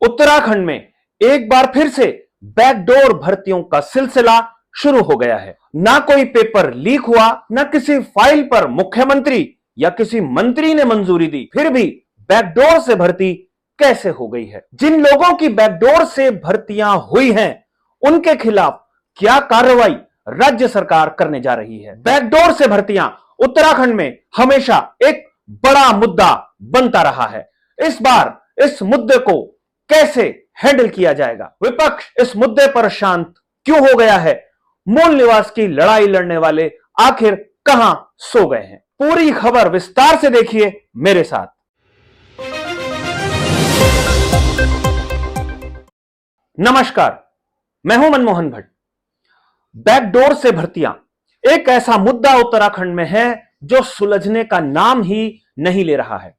उत्तराखंड में एक बार फिर से बैकडोर भर्तियों का सिलसिला शुरू हो गया है। ना कोई पेपर लीक हुआ, ना किसी फाइल पर मुख्यमंत्री या किसी मंत्री ने मंजूरी दी, फिर भी बैकडोर से भर्ती कैसे हो गई है? जिन लोगों की बैकडोर से भर्तियां हुई हैं, उनके खिलाफ क्या कार्रवाई राज्य सरकार करने जा रही है? बैकडोर से भर्तियां उत्तराखंड में हमेशा एक बड़ा मुद्दा बनता रहा है। इस बार इस मुद्दे को कैसे हैंडल किया जाएगा? विपक्ष इस मुद्दे पर शांत क्यों हो गया है? मूल निवास की लड़ाई लड़ने वाले आखिर कहां सो गए हैं? पूरी खबर विस्तार से देखिए मेरे साथ। नमस्कार, मैं हूं मनमोहन भट्ट। बैकडोर से भर्तियां एक ऐसा मुद्दा उत्तराखंड में है जो सुलझने का नाम ही नहीं ले रहा है।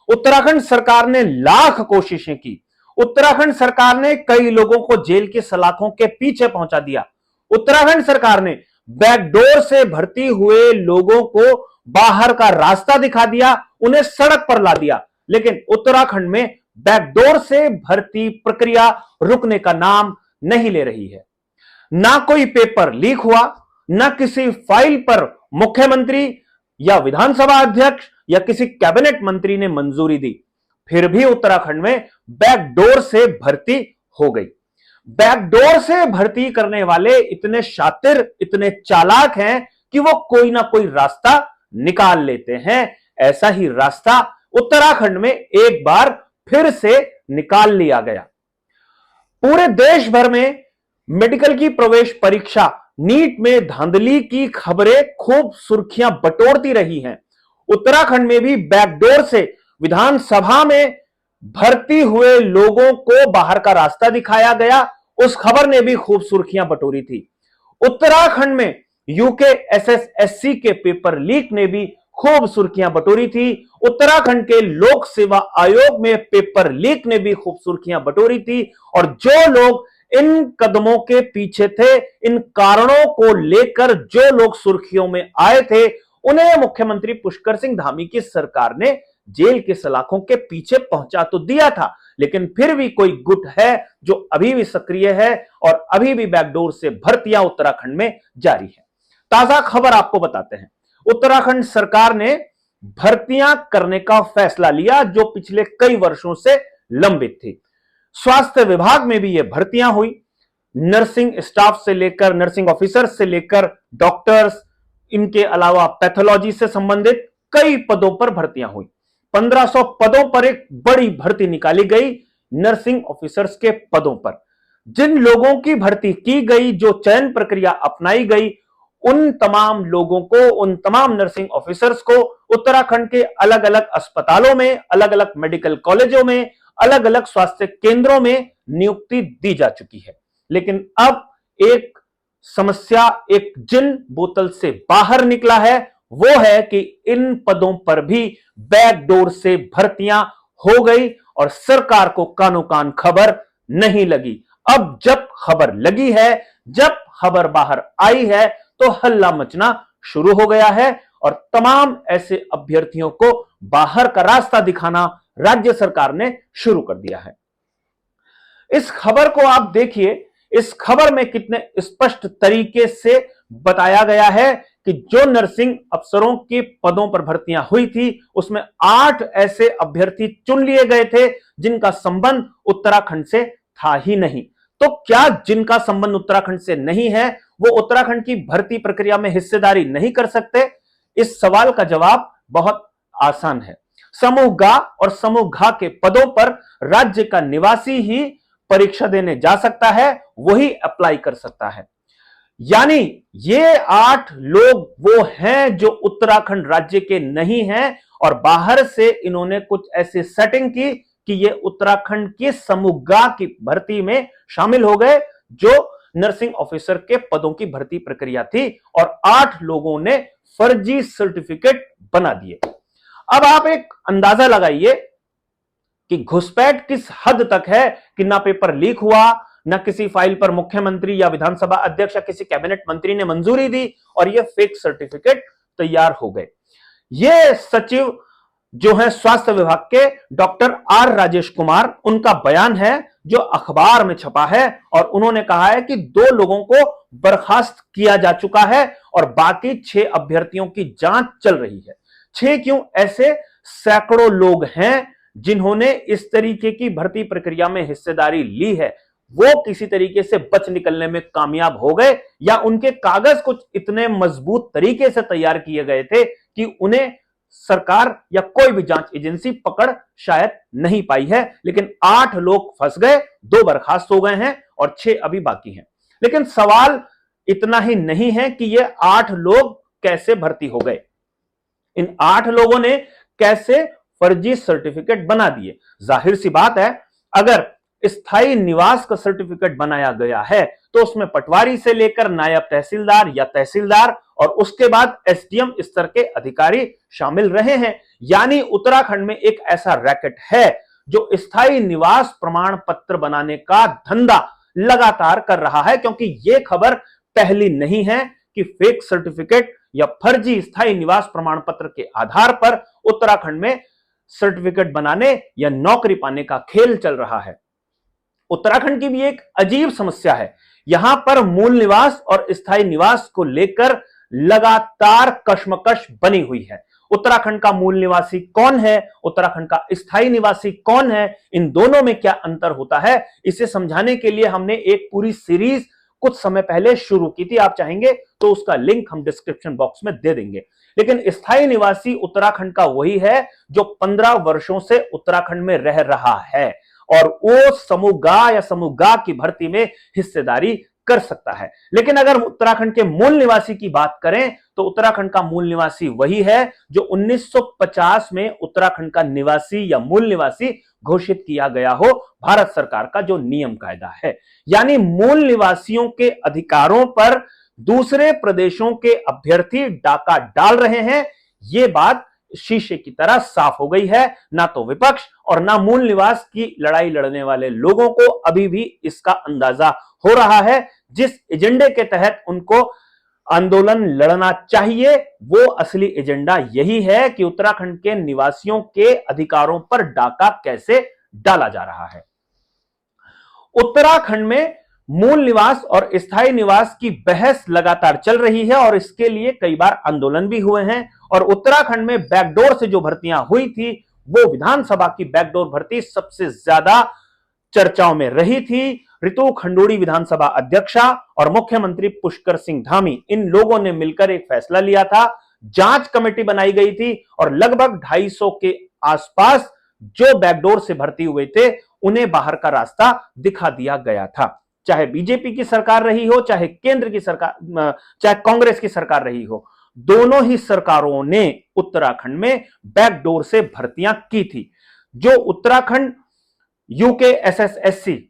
उत्तराखंड सरकार ने लाख कोशिशें की। उत्तराखंड सरकार ने कई लोगों को जेल की सलाखों के पीछे पहुंचा दिया। उत्तराखंड सरकार ने बैकडोर से भर्ती हुए लोगों को बाहर का रास्ता दिखा दिया, उन्हें सड़क पर ला दिया। लेकिन उत्तराखंड में बैकडोर से भर्ती प्रक्रिया रुकने का नाम नहीं ले रही है। ना कोई पेपर लीक हुआ, ना किसी फाइल पर मुख्यमंत्री या विधानसभा अध्यक्ष या किसी कैबिनेट मंत्री ने मंजूरी दी, फिर भी उत्तराखंड में बैकडोर से भर्ती हो गई। बैकडोर से भर्ती करने वाले इतने शातिर, इतने चालाक हैं कि वो कोई ना कोई रास्ता निकाल लेते हैं। ऐसा ही रास्ता उत्तराखंड में एक बार फिर से निकाल लिया गया। पूरे देश भर में मेडिकल की प्रवेश परीक्षा नीट में धांधली की खबरें खूब सुर्खियां बटोरती रही हैं। उत्तराखंड में भी बैकडोर से विधानसभा में भर्ती हुए लोगों को बाहर का रास्ता दिखाया गया, उस खबर ने भी खूब सुर्खियां बटोरी थी। उत्तराखंड में यूके एसएसएससी के पेपर लीक ने भी खूब सुर्खियां बटोरी थी। उत्तराखंड के लोक सेवा आयोग में पेपर लीक ने भी खूब सुर्खियां बटोरी थी। और जो लोग इन कदमों के पीछे थे, इन कारणों को लेकर जो लोग सुर्खियों में आए थे, उन्हें मुख्यमंत्री पुष्कर सिंह धामी की सरकार ने जेल के सलाखों के पीछे पहुंचा तो दिया था, लेकिन फिर भी कोई गुट है जो अभी भी सक्रिय है और अभी भी बैकडोर से भर्तियां उत्तराखंड में जारी है। ताजा खबर आपको बताते हैं। उत्तराखंड सरकार ने भर्तियां करने का फैसला लिया जो पिछले कई वर्षों से लंबित थी। स्वास्थ्य विभाग में भी ये भर्तियां हुई। नर्सिंग स्टाफ से लेकर, नर्सिंग ऑफिसर से लेकर डॉक्टर्स, इनके अलावा पैथोलॉजी से संबंधित कई पदों पर भर्तियां हुई। 1500 पदों पर एक बड़ी भर्ती निकाली गई नर्सिंग ऑफिसर्स के पदों पर। जिन लोगों की भर्ती की गई, जो चयन प्रक्रिया अपनाई गई, उन तमाम लोगों को, उन तमाम नर्सिंग ऑफिसर्स को उत्तराखंड के अलग अलग अस्पतालों में, अलग अलग मेडिकल कॉलेजों में, अलग अलग स्वास्थ्य केंद्रों में नियुक्ति दी जा चुकी है। लेकिन अब एक समस्या, एक जिन बोतल से बाहर निकला है, वो है कि इन पदों पर भी बैकडोर से भर्तियां हो गई और सरकार को कानो कान खबर नहीं लगी। अब जब खबर लगी है, जब खबर बाहर आई है, तो हल्ला मचना शुरू हो गया है और तमाम ऐसे अभ्यर्थियों को बाहर का रास्ता दिखाना राज्य सरकार ने शुरू कर दिया है। इस खबर को आप देखिए, इस खबर में कितने स्पष्ट तरीके से बताया गया है कि जो नर्सिंग अफसरों के पदों पर भर्तियां हुई थी, उसमें 8 ऐसे अभ्यर्थी चुन लिए गए थे जिनका संबंध उत्तराखंड से था ही नहीं। तो क्या जिनका संबंध उत्तराखंड से नहीं है, वो उत्तराखंड की भर्ती प्रक्रिया में हिस्सेदारी नहीं कर सकते? इस सवाल का जवाब बहुत आसान है। समूह ग और समूह घ के पदों पर राज्य का निवासी ही परीक्षा देने जा सकता है, वही अप्लाई कर सकता है। यानी ये 8 लोग वो हैं जो उत्तराखंड राज्य के नहीं हैं और बाहर से इन्होंने कुछ ऐसी सेटिंग की कि ये उत्तराखंड की समूह ग की भर्ती में शामिल हो गए, जो नर्सिंग ऑफिसर के पदों की भर्ती प्रक्रिया थी, और 8 लोगों ने फर्जी सर्टिफिकेट बना दिए। अब आप एक अंदाजा लगाइए कि घुसपैठ किस हद तक है कि ना पेपर लीक हुआ, ना किसी फाइल पर मुख्यमंत्री या विधानसभा अध्यक्ष या किसी कैबिनेट मंत्री ने मंजूरी दी और ये फेक सर्टिफिकेट तैयार हो गए। ये सचिव जो है स्वास्थ्य विभाग के डॉक्टर आर राजेश कुमार, उनका बयान है जो अखबार में छपा है और उन्होंने कहा है कि 2 लोगों को बर्खास्त किया जा चुका है और बाकी 6 अभ्यर्थियों की जांच चल रही है। 6 क्यों, ऐसे सैकड़ों लोग हैं जिन्होंने इस तरीके की भर्ती प्रक्रिया में हिस्सेदारी ली है, वो किसी तरीके से बच निकलने में कामयाब हो गए या उनके कागज कुछ इतने मजबूत तरीके से तैयार किए गए थे कि उन्हें सरकार या कोई भी जांच एजेंसी पकड़ शायद नहीं पाई है। लेकिन 8 लोग फंस गए, 2 बर्खास्त हो गए हैं और 6 अभी बाकी हैं। लेकिन सवाल इतना ही नहीं है कि ये 8 लोग कैसे भर्ती हो गए। इन 8 लोगों ने कैसे फर्जी सर्टिफिकेट बना दिए। जाहिर सी बात है, अगर स्थायी निवास का सर्टिफिकेट बनाया गया है तो उसमें पटवारी से लेकर नायब तहसीलदार या तहसीलदार और उसके बाद एसडीएम स्तर के अधिकारी शामिल रहे हैं। यानी उत्तराखंड में एक ऐसा रैकेट है जो स्थायी निवास प्रमाण पत्र बनाने का धंधा लगातार कर रहा है, क्योंकि यह खबर पहली नहीं है कि फेक सर्टिफिकेट या फर्जी स्थायी निवास प्रमाण पत्र के आधार पर उत्तराखंड में सर्टिफिकेट बनाने या नौकरी पाने का खेल चल रहा है। उत्तराखंड की भी एक अजीब समस्या है। यहां पर मूल निवास और स्थायी निवास को लेकर लगातार कश्मकश बनी हुई है। उत्तराखंड का मूल निवासी कौन है, उत्तराखंड का स्थायी निवासी कौन है, इन दोनों में क्या अंतर होता है, इसे समझाने के लिए हमने एक पूरी सीरीज कुछ समय पहले शुरू की थी। आप चाहेंगे तो उसका लिंक हम डिस्क्रिप्शन बॉक्स में दे देंगे। लेकिन स्थायी निवासी उत्तराखंड का वही है जो 15 वर्षों से उत्तराखंड में रह रहा है और वो समूह गा या समूह गा की भर्ती में हिस्सेदारी कर सकता है। लेकिन अगर उत्तराखंड के मूल निवासी की बात करें तो उत्तराखंड का मूल निवासी वही है जो 1950 में उत्तराखंड का निवासी या मूल निवासी घोषित किया गया हो, भारत सरकार का जो नियम कायदा है। यानी मूल निवासियों के अधिकारों पर दूसरे प्रदेशों के अभ्यर्थी डाका डाल रहे हैं, यह बात शीशे की तरह साफ हो गई है। ना तो विपक्ष और ना मूल निवास की लड़ाई लड़ने वाले लोगों को अभी भी इसका अंदाजा हो रहा है। जिस एजेंडे के तहत उनको आंदोलन लड़ना चाहिए वो असली एजेंडा यही है कि उत्तराखंड के निवासियों के अधिकारों पर डाका कैसे डाला जा रहा है। उत्तराखंड में मूल निवास और स्थायी निवास की बहस लगातार चल रही है और इसके लिए कई बार आंदोलन भी हुए हैं। और उत्तराखंड में बैकडोर से जो भर्तियां हुई थी वो विधानसभा की बैकडोर भर्ती सबसे ज्यादा चर्चाओं में रही थी। रितु खंडूड़ी विधानसभा अध्यक्षा और मुख्यमंत्री पुष्कर सिंह धामी, इन लोगों ने मिलकर एक फैसला लिया था। जांच कमेटी बनाई गई थी और लगभग 250 के आसपास जो बैकडोर से भर्ती हुए थे उन्हें बाहर का रास्ता दिखा दिया गया था। चाहे बीजेपी की सरकार रही हो, चाहे केंद्र की सरकार, चाहे कांग्रेस की सरकार रही हो, दोनों ही सरकारों ने उत्तराखंड में बैकडोर से भर्तियां की थी। जो उत्तराखंड यूकेएसएसएससी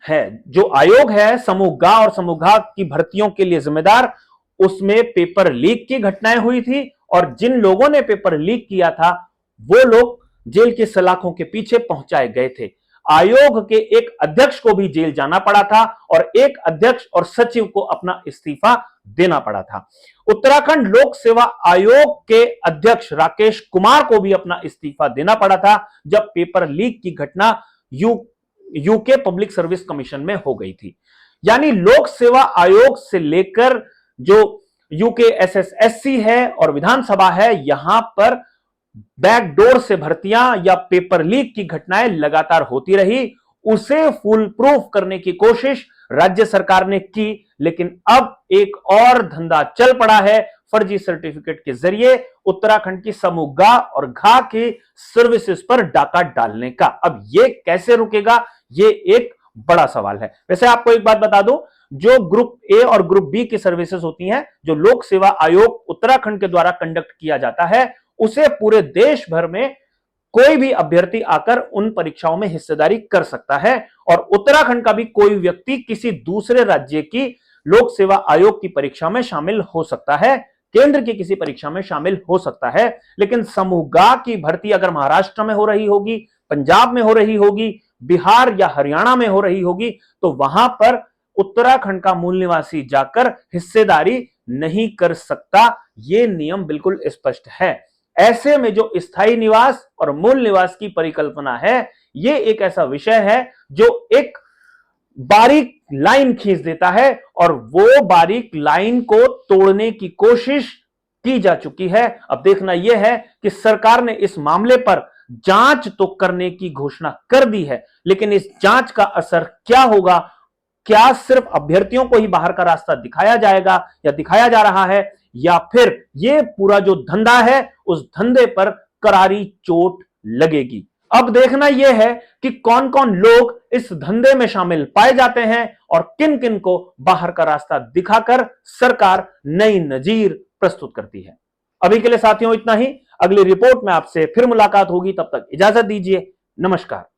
है, जो आयोग है समूह गा और समूह घा की भर्तियों के लिए जिम्मेदार, उसमें पेपर लीक की घटनाएं हुई थी और जिन लोगों ने पेपर लीक किया था वो लोग जेल की सलाखों के पीछे पहुंचाए गए थे। आयोग के एक अध्यक्ष को भी जेल जाना पड़ा था और एक अध्यक्ष और सचिव को अपना इस्तीफा देना पड़ा था। उत्तराखंड लोक सेवा आयोग के अध्यक्ष राकेश कुमार को भी अपना इस्तीफा देना पड़ा था जब पेपर लीक की घटना यूके पब्लिक सर्विस कमीशन में हो गई थी। यानी लोक सेवा आयोग से लेकर जो यूकेएसएसएससी है और विधानसभा है, यहां पर बैकडोर से भर्तियां या पेपर लीक की घटनाएं लगातार होती रही। उसे फुल प्रूफ करने की कोशिश राज्य सरकार ने की, लेकिन अब एक और धंधा चल पड़ा है फर्जी सर्टिफिकेट के जरिए उत्तराखंड की समूह गा और घा की सर्विसेज पर डाका डालने का। अब ये कैसे रुकेगा, ये एक बड़ा सवाल है। वैसे आपको एक बात बता दूं, जो ग्रुप ए और ग्रुप बी की सर्विसेज होती हैं, जो लोक सेवा आयोग उत्तराखंड के द्वारा कंडक्ट किया जाता है, उसे पूरे देश भर में कोई भी अभ्यर्थी आकर उन परीक्षाओं में हिस्सेदारी कर सकता है और उत्तराखंड का भी कोई व्यक्ति किसी दूसरे राज्य की लोक सेवा आयोग की परीक्षा में शामिल हो सकता है, केंद्र की किसी परीक्षा में शामिल हो सकता है। लेकिन समूह गा की भर्ती अगर महाराष्ट्र में हो रही होगी, पंजाब में हो रही होगी, बिहार या हरियाणा में हो रही होगी, तो वहां पर उत्तराखंड का मूल निवासी जाकर हिस्सेदारी नहीं कर सकता। यह नियम बिल्कुल स्पष्ट है। ऐसे में जो स्थायी निवास और मूल निवास की परिकल्पना है, ये एक ऐसा विषय है जो एक बारीक लाइन खींच देता है और वो बारीक लाइन को तोड़ने की कोशिश की जा चुकी है। अब देखना यह है कि सरकार ने इस मामले पर जांच तो करने की घोषणा कर दी है, लेकिन इस जांच का असर क्या होगा? क्या सिर्फ अभ्यर्थियों को ही बाहर का रास्ता दिखाया जाएगा या दिखाया जा रहा है, या फिर यह पूरा जो धंधा है उस धंधे पर करारी चोट लगेगी? अब देखना यह है कि कौन कौन लोग इस धंधे में शामिल पाए जाते हैं और किन किन को बाहर का रास्ता दिखाकर सरकार नई नजीर प्रस्तुत करती है। अभी के लिए साथियों इतना ही। अगली रिपोर्ट में आपसे फिर मुलाकात होगी, तब तक इजाजत दीजिए। नमस्कार।